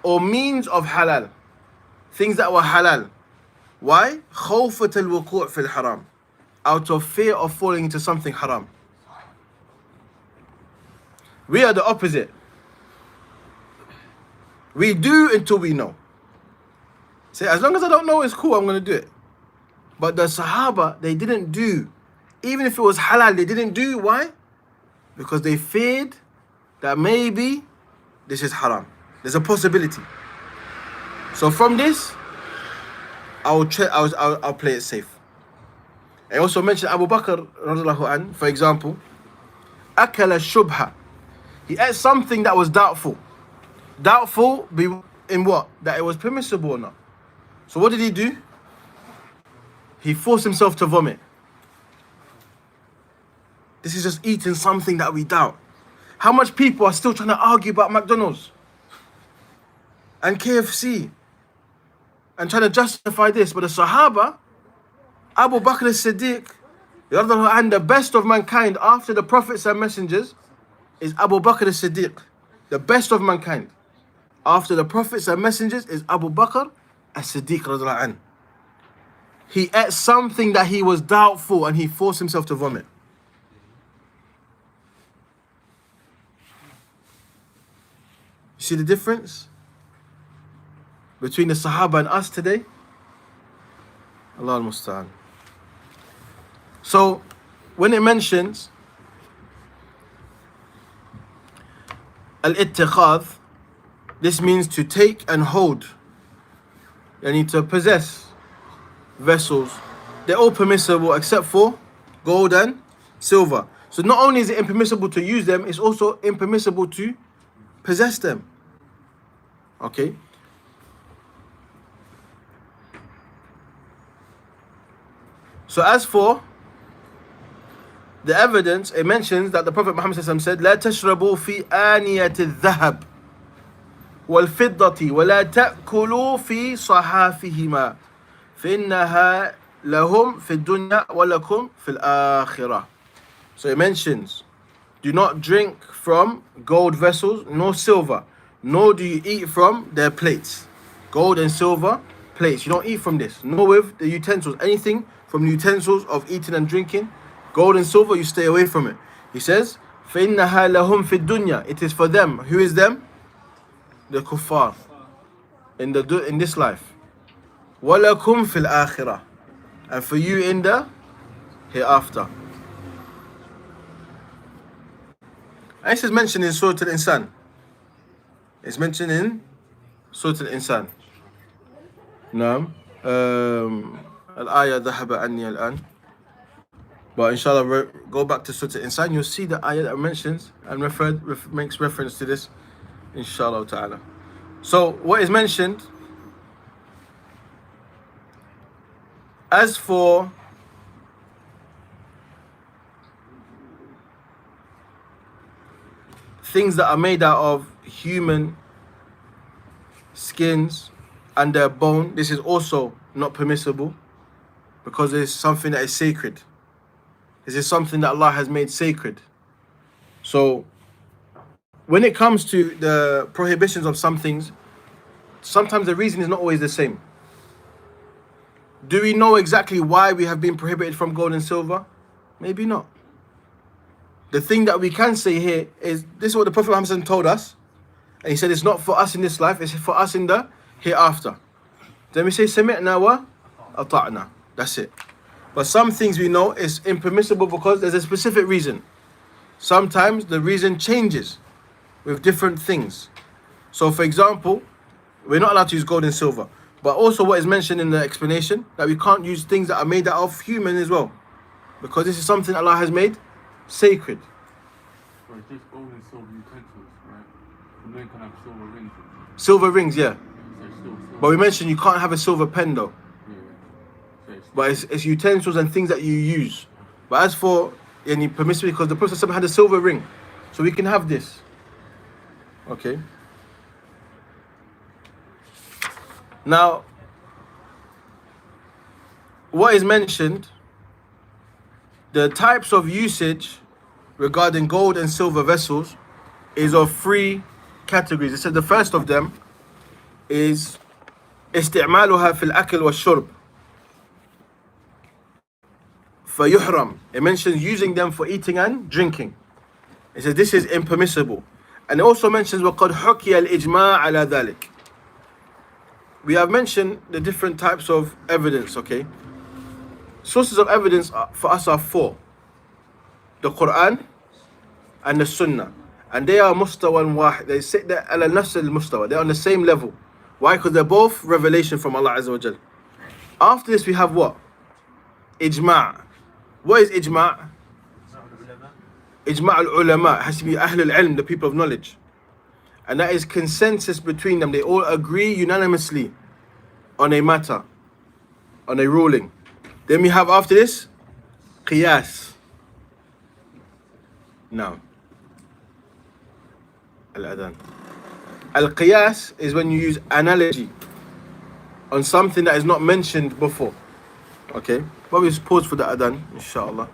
or means of halal. Things that were halal. Why? خوفة الوقوع في الحرام. Out of fear of falling into something haram. We are the opposite. We do until we know. Say, as long as I don't know, it's cool, I'm going to do it. But the Sahaba, they didn't do. Even if it was halal, they didn't do. Why? Because they feared that maybe this is haram. There's a possibility. So from this, I'll play it safe. I also mentioned Abu Bakr, for example, akala shubha. He ate something that was doubtful. Doubtful in what? That it was permissible or not. So what did he do? He forced himself to vomit. This is just eating something that we doubt. How much people are still trying to argue about McDonald's and KFC and trying to justify this? But the Sahaba, Abu Bakr as-Siddiq, and the best of mankind after the prophets and messengers is Abu Bakr as-Siddiq. The best of mankind after the prophets and messengers is Abu Bakr as-Siddiq. He ate something that he was doubtful and he forced himself to vomit. You see the difference between the Sahaba and us today? Allah al-Musta'an. So, when it mentions al-ittikhadh, this means to take and hold. You need to possess vessels. They're all permissible except for gold and silver. So not only is it impermissible to use them, it's also impermissible to possess them. Okay? So as for the evidence, it mentions that the Prophet Muhammad said, لا تشربوا في آنية الذهب والفضة ولا تأكلوا في صحافهما فإنها لهم في الدنيا ولكم في الآخرة. So it mentions, do not drink from gold vessels, nor silver, nor do you eat from their plates. Gold and silver plates, you don't eat from this, nor with the utensils, anything from the utensils of eating and drinking. Gold and silver, you stay away from it. He says, فَإِنَّهَا لَهُمْ فِي الدُّنْيَا. It is for them. Who is them? The kuffar. In this life. وَلَكُمْ فِي الْآخِرَةِ. And for you in the hereafter. And this is mentioned in Surah Al-Insan. It's mentioned in Surah Al-Insan. نعم. الآية ذهب عني الآن. But inshallah, go back to Surah Al-Insan. You'll see the ayah that mentions and makes reference to this. Inshallah ta'ala. So what is mentioned, as for things that are made out of human skins and their bone, this is also not permissible because it's something that is sacred. This is something that Allah has made sacred. So when it comes to the prohibitions of some things, sometimes the reason is not always the same. Do we know exactly why we have been prohibited from gold and silver? Maybe not. The thing that we can say here is, this is what the Prophet Muhammad told us. And he said it's not for us in this life, it's for us in the hereafter. Then we say, سَمِعْنَا وَأَطَعْنَا. That's it. But some things we know is impermissible because there's a specific reason. Sometimes the reason changes with different things. So for example, we're not allowed to use gold and silver. But also what is mentioned in the explanation, that we can't use things that are made out of human as well. Because this is something Allah has made sacred. So it's just gold and silver utensils, right? The men can have silver rings. Silver rings, yeah. So it's still silver. But we mentioned you can't have a silver pen though. Yeah. So it's But it's utensils and things that you use. But as for any permissible, because the Prophet had a silver ring, so we can have this. Okay. Now, what is mentioned, the types of usage regarding gold and silver vessels is of three categories. It said the first of them is استعمالها في الأكل والشرب فيحرم. It mentions using them for eating and drinking. It says this is impermissible. And it also mentions وقد حكي الإجماع على ذلك. We have mentioned the different types of evidence, okay? Sources of evidence for us are four. The Quran and the Sunnah. And they are mustawa wahid. They sit there ala nafs al-mustawa. They're on the same level. Why? Because they're both revelation from Allah Azza wa Jal. After this we have what? Ijma'. What is ijma'? Ijma' al-ulama. It has to be ahl al-ilm, the people of knowledge. And that is consensus between them. They all agree unanimously on a matter, on a ruling. Then we have after this, qiyas. Now, al-adhan. Al-qiyas is when you use analogy on something that is not mentioned before. Okay? But we'll just pause for the adhan, inshallah.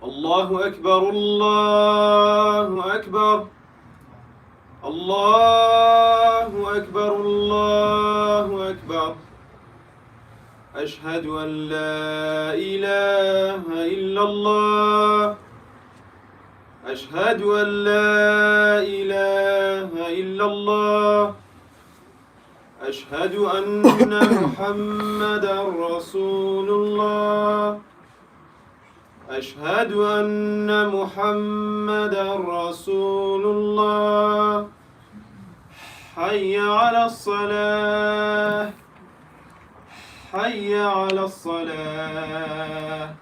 الله أكبر الله أكبر الله أكبر الله أكبر أشهد أن لا إله إلا الله أشهد أن لا إله إلا الله أشهد أن محمدا رسول الله أشهد أن محمدا رسول الله حي على الصلاة حي على الصلاة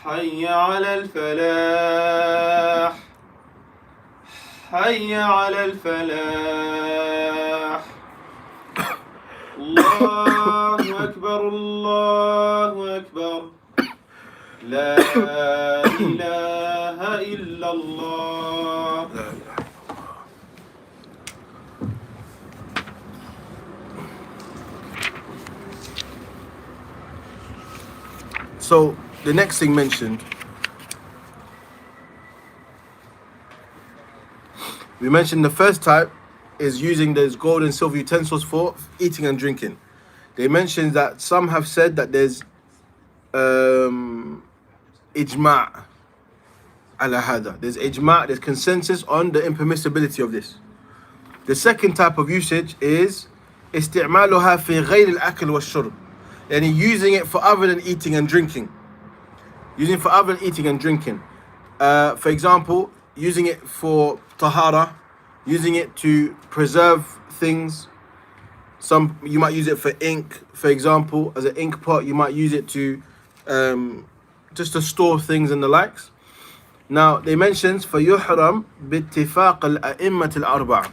حي على الفلاح حي على الفلاح الله أكبر الله أكبر لا إله إلا الله. So the next thing mentioned We mentioned the first type is using those gold and silver utensils for eating and drinking. They mentioned that some have said that there's ijma' ala hada. There's ijma', there's consensus on the impermissibility of this. The second type of usage is استعمالها في غير الأكل والشرب. And using it for other than eating and drinking. Using it for other than eating and drinking. For example, using it for Tahara, using it to preserve things. Some you might use it for ink, for example, as an ink pot. You might use it to just to store things and the likes. Now they mentions فيحرم باتفاق الأئمة الأربعة.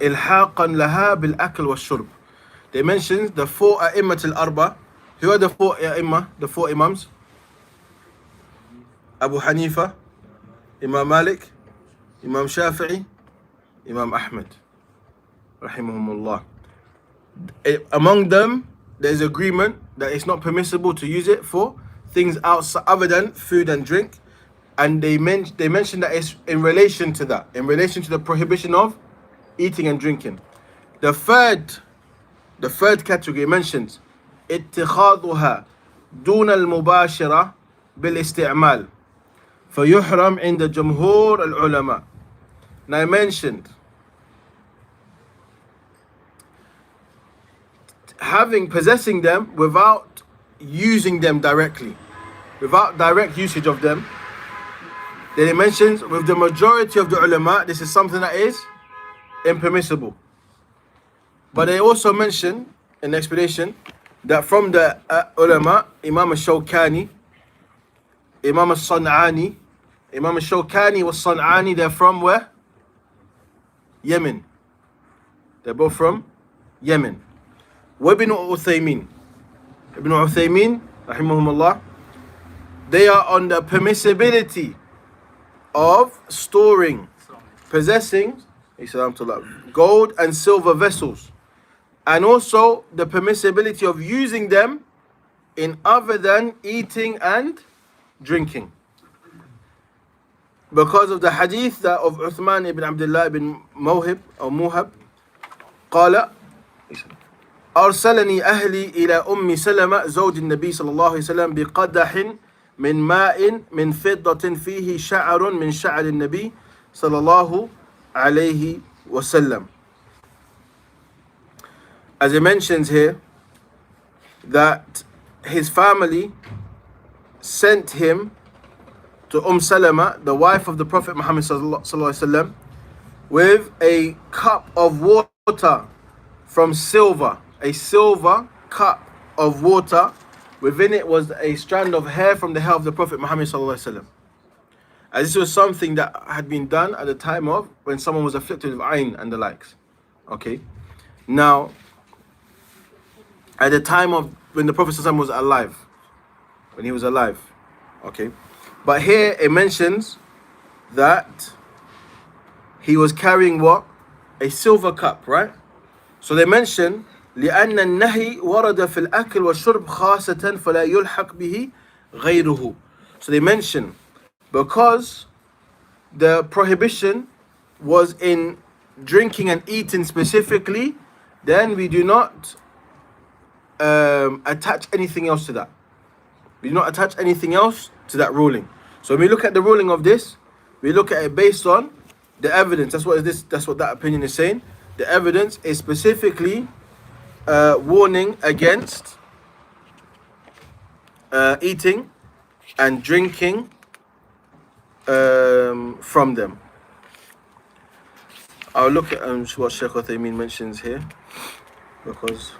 إلحاقا لها بالأكل والشرب. They mentions the four أئمة الأربعة. Who are the four أئمة? The four imams? Abu Hanifa, Imam Malik, Imam Shafi'i, Imam Ahmed, rahimahumullah. Among them, there is agreement that it's not permissible to use it for things outside other than food and drink, and they mention that it's in relation to that, in relation to the prohibition of eating and drinking. The third category mentions اتخاذها دون المباشرة بالاستعمال فيحرم عند جمهور العلماء. Now I mentioned possessing them without using them directly, without direct usage of them. Then it mentions with the majority of the ulama, this is something that is impermissible. But they also mention in the explanation that from the ulama, Imam al-Shawkani, Imam al-San'ani, Imam al-Shawkani was San'ani, they're from where? Yemen. They're both from Yemen. Ibn Uthaymin, rahimahumullah, they are on the permissibility of storing, possessing gold and silver vessels, and also the permissibility of using them in other than eating and drinking. Because of the hadith of Uthman ibn Abdullah ibn Muhab, قال أرسلني أهلي إلى أم سلمة زوج النبي صلى الله عليه وسلم بقدح من ماء من فضة فيه شعر من شعر النبي صلى الله عليه وسلم. As it mentions here, that his family sent him to Salama, the wife of the Prophet Muhammad sallallahu alaihi wasallam, with a cup of water from silver, a silver cup of water. Within it was a strand of hair from the hair of the Prophet Muhammad sallallahu alaihi wasallam. As this was something that had been done at the time of when someone was afflicted with ayn and the likes. Okay, now at the time of when the Prophet sallallahu alaihi wasallam was alive, when he was alive. Okay, but here it mentions that he was carrying what? A silver cup, right? So they mention لأن النهي ورد في الأكل والشرب خاصة فلا يلحق به غيره. So they mention because the prohibition was in drinking and eating specifically, then we do not attach anything else to that. We do not attach anything else to that ruling. So when we look at the ruling of this, we look at it based on the evidence. That's what that opinion is saying. The evidence is specifically warning against eating and drinking from them. I'll look at what Shaykh Uthaymin mentions here, because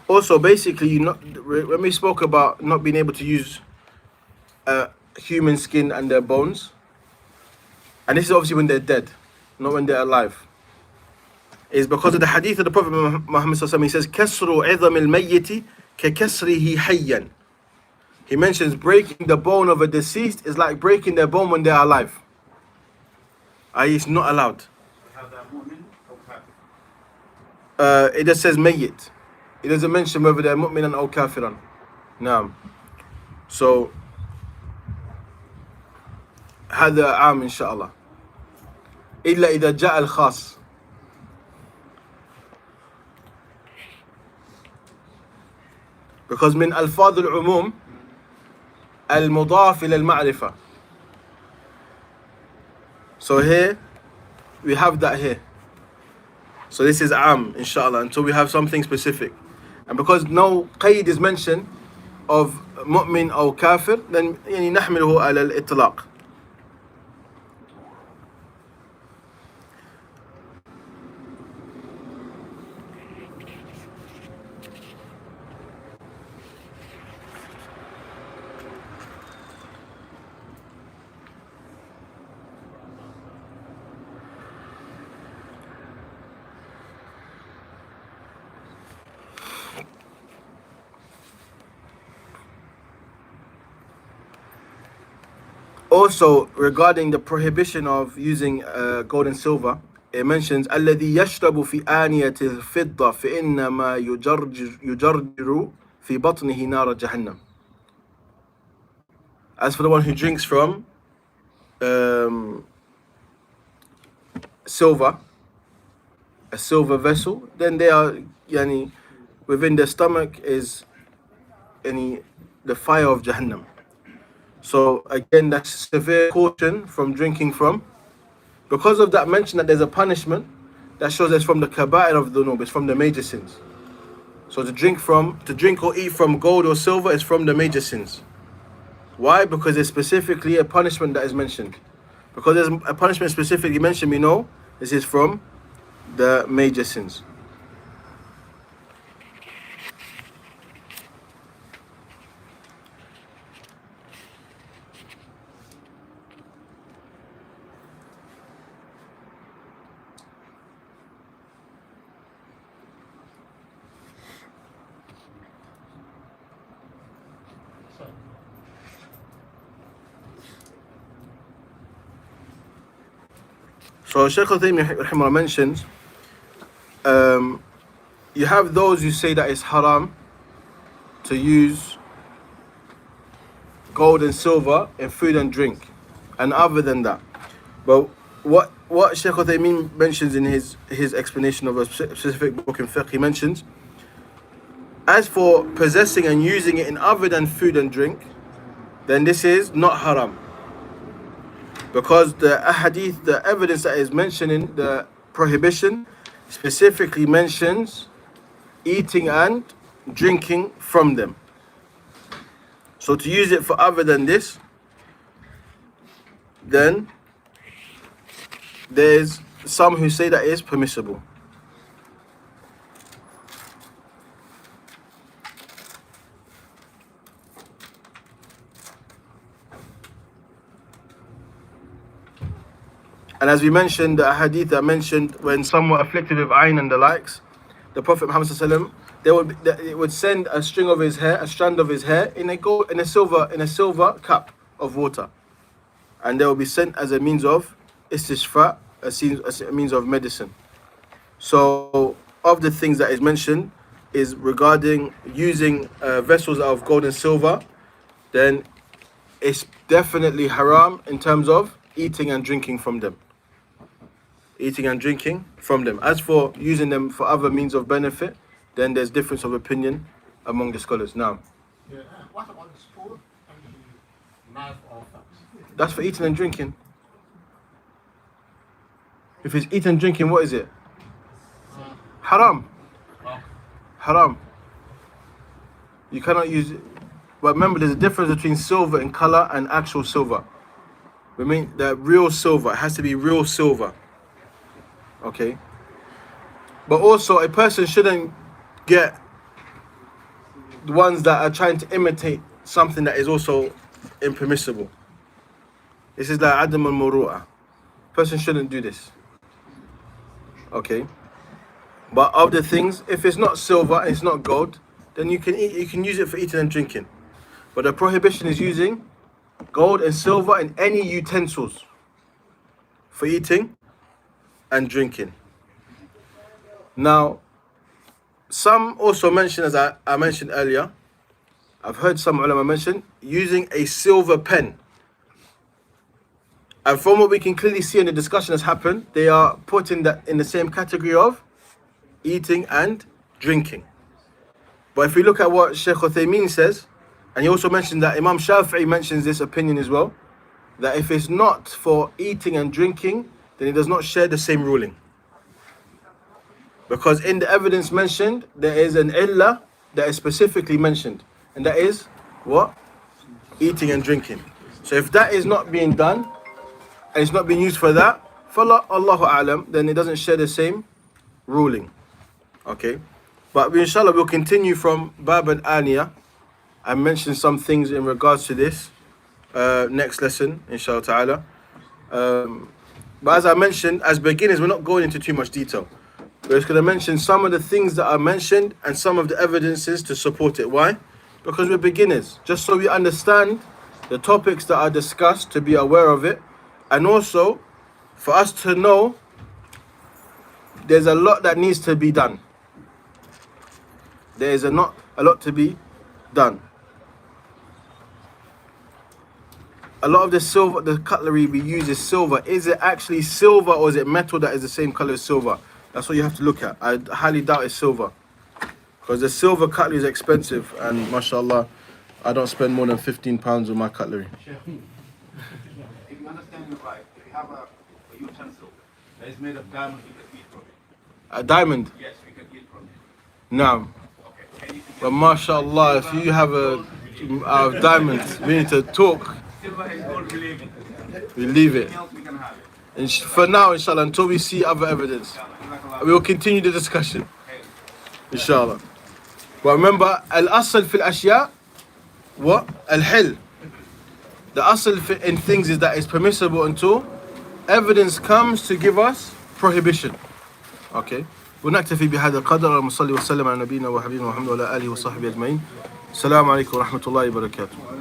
also, basically, when we spoke about not being able to use human skin and their bones, and this is obviously when they're dead, not when they're alive, is because of the hadith of the Prophet Muhammad sallallahu alaihi wasallam. He says, "Kasru idham al-mayyiti ka-kasrihi hayyan." He mentions breaking the bone of a deceased is like breaking their bone when they're alive. It's not allowed. هذا مؤمن أو كافر. It just says mayyit. It doesn't mention whether they're mu'minan or kafiran. Naam. So هذا عام إن شاء الله. إلا إذا جاء الخاص. Because من ألفاظ العموم المضاف إلى المعرفة. So here we have that here. So this is am, inshallah, until we have something specific. And because no qayd is mentioned of mu'min or kafir, then يعني نحمله على الإطلاق. Also, regarding the prohibition of using gold and silver, it mentions الذي يشرب في آنية الفضة فإنما يجرجر في بطنه نار جهنم. As for the one who drinks from silver, a silver vessel, then they are yani, within their stomach is the fire of Jahannam. So again, that's severe caution from drinking from. Because of that mention that there's a punishment, that shows it's from the kaba'ir of the dhunub, it's from the major sins. So to drink or eat from gold or silver is from the major sins. Why? Because there's specifically a punishment that is mentioned. Because there's a punishment specifically mentioned, we know this is from the major sins. So Shaykh al-Taymiyyah mentions, you have those who say that it's haram to use gold and silver in food and drink, and other than that. But what Shaykh al-Taymiyyah mentions in his explanation of a specific book in Fiqh, he mentions, as for possessing and using it in other than food and drink, then this is not haram. Because the ahadith, the evidence that is mentioning the prohibition, specifically mentions eating and drinking from them. So to use it for other than this, then there's some who say that it is permissible. And as we mentioned, the hadith that mentioned when some were afflicted with ayn and the likes, the Prophet Muhammad ﷺ, it would send a strand of his hair in a silver cup of water, and they will be sent as a means of istishfa, a means of medicine. So, of the things that is mentioned is regarding using vessels out of gold and silver, then it's definitely haram in terms of eating and drinking from them. As for using them for other means of benefit, then there's difference of opinion among the scholars. Now, what about the spoon and the knife or fork? that's for eating and drinking. If it's eating and drinking, what is it? Haram. Haram. You cannot use it. But remember, there's a difference between silver in color and actual silver. We mean the real silver. It has to be real silver. Okay. But also, a person shouldn't get the ones that are trying to imitate something that is also impermissible. This is like Adam al-Muru'ah. Person shouldn't do this. Okay. But of the things, if it's not silver and it's not gold, then you can use it for eating and drinking. But the prohibition is using gold and silver in any utensils. for eating and drinking. Now, some also mention, as I mentioned earlier, I've heard some ulama mention using a silver pen. And from what we can clearly see in the discussion that's happened, they are putting that in the same category of eating and drinking. But if we look at what Sheikh Uthaymeen says, and he also mentioned that Imam Shafi'i mentions this opinion as well, that if it's not for eating and drinking, then it does not share the same ruling. Because in the evidence mentioned, there is an illah that is specifically mentioned. And that is what? Eating and drinking. So if that is not being done, and it's not being used for that, for Allahu A'lam, then it doesn't share the same ruling. Okay? But inshallah we'll continue from Bab al-Aniyah and mention some things in regards to this next lesson, inshallah ta'ala. But as I mentioned, as beginners, we're not going into too much detail. We're just going to mention some of the things that are mentioned and some of the evidences to support it. Why? Because we're beginners. Just so we understand the topics that are discussed, to be aware of it. And also, for us to know, there's a lot that needs to be done. There is a lot to be done. A lot of the cutlery we use is silver. Is it actually silver or is it metal that is the same color as silver? That's what you have to look at. I highly doubt it's silver. Because the silver cutlery is expensive, and mashallah, I don't spend more than £15 on my cutlery. If you understand me right, if you have a utensil that is made of diamond, you can eat from it. A diamond? Yes, we can eat from it. No. Okay. But mashallah, if you have a diamond, we need to talk. Silver is gold, we leave it. We leave it. Anything else we can have it. And for now, inshallah, until we see other evidence, we will continue the discussion. Inshallah. But remember, al-asl fil ashya, what? Al-hil. The asl in things is that it's permissible until evidence comes to give us prohibition. Okay. ونكتفي بهذا القدر ونصلي وسلم على نبينا وحبيبنا محمد وعلى آله وصحبه أجمعين. السلام عليكم ورحمة الله وبركاته.